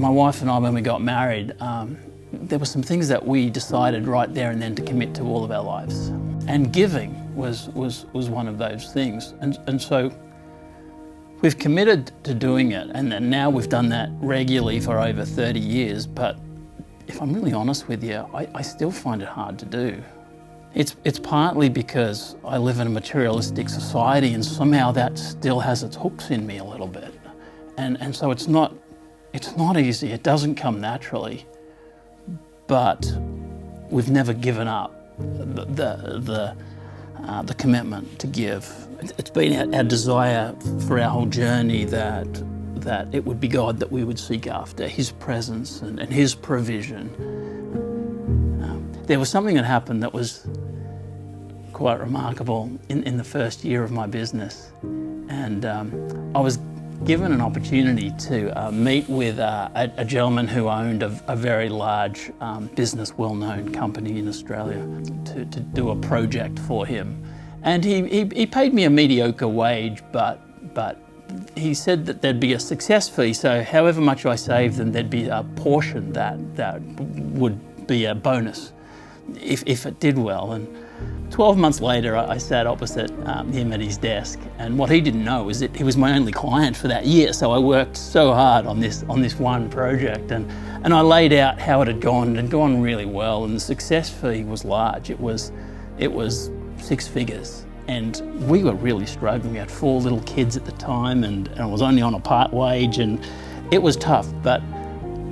My wife and I, when we got married, there were some things that we decided right there and then to commit to all of our lives. And giving was one of those things. And so we've committed to doing it, and then now we've done that regularly for over 30 years, but if I'm really honest with you, I still find it hard to do. It's partly because I live in a materialistic society and somehow that still has its hooks in me a little bit. And so it's not easy, it doesn't come naturally, but we've never given up the commitment to give. It's been our desire for our whole journey that it would be God that we would seek after, His presence and His provision. There was something that happened that was quite remarkable in the first year of my business. And I was given an opportunity to meet with a gentleman who owned a very large business, well-known company in Australia, to do a project for him. And he paid me a mediocre wage, but he said that there'd be a success fee, so however much I saved, then there'd be a portion that would be a bonus if it did well. And 12 months later, I sat opposite him at his desk, and what he didn't know is that he was my only client for that year, so I worked so hard on this one project, and I laid out how it had gone. It had gone really well, and the success fee was large. It was 6 figures, and we were really struggling. We had 4 little kids at the time, and I was only on a part wage, and it was tough, but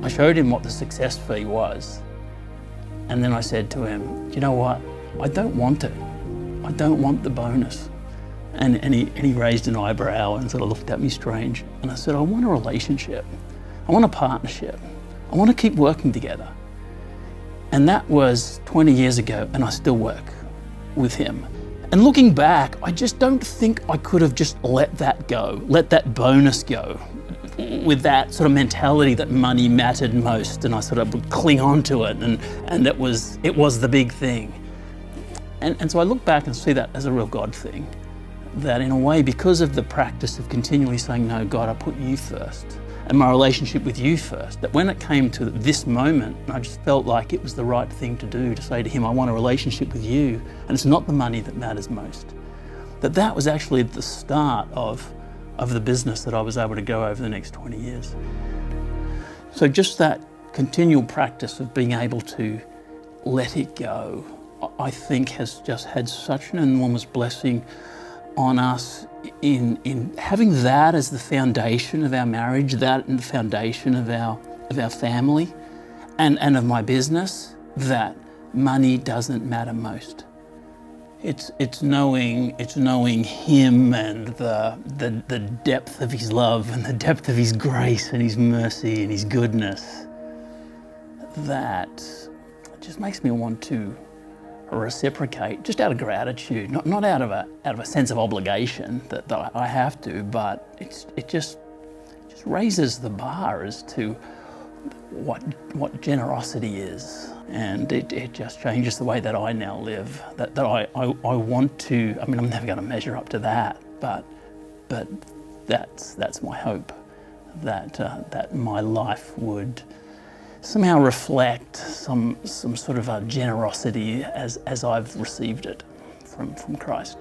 I showed him what the success fee was. And then I said to him, you know what, I don't want it. I don't want the bonus. And he raised an eyebrow and sort of looked at me strange. And I said, I want a relationship. I want a partnership. I want to keep working together. And that was 20 years ago, and I still work with him. And looking back, I just don't think I could have just let that go, let that bonus go, with that sort of mentality that money mattered most, and I sort of would cling on to it, and it was the big thing. And so I look back and see that as a real God thing, that in a way, because of the practice of continually saying, no, God, I put you first, and my relationship with you first, that when it came to this moment, I just felt like it was the right thing to do, to say to him, I want a relationship with you, and it's not the money that matters most. That was actually the start of the business that I was able to go over the next 20 years. So just that continual practice of being able to let it go, I think has just had such an enormous blessing on us in having that as the foundation of our marriage, that and the foundation of our family and of my business, that money doesn't matter most. It's knowing him and the depth of his love and the depth of his grace and his mercy and his goodness that just makes me want to reciprocate, just out of gratitude, not out of a sense of obligation that I have to, but it just raises the bar as to what generosity is, and it just changes the way that I now live. That I want to. I mean, I'm never going to measure up to that, but that's my hope, that my life would somehow reflect some sort of a generosity as I've received it from Christ.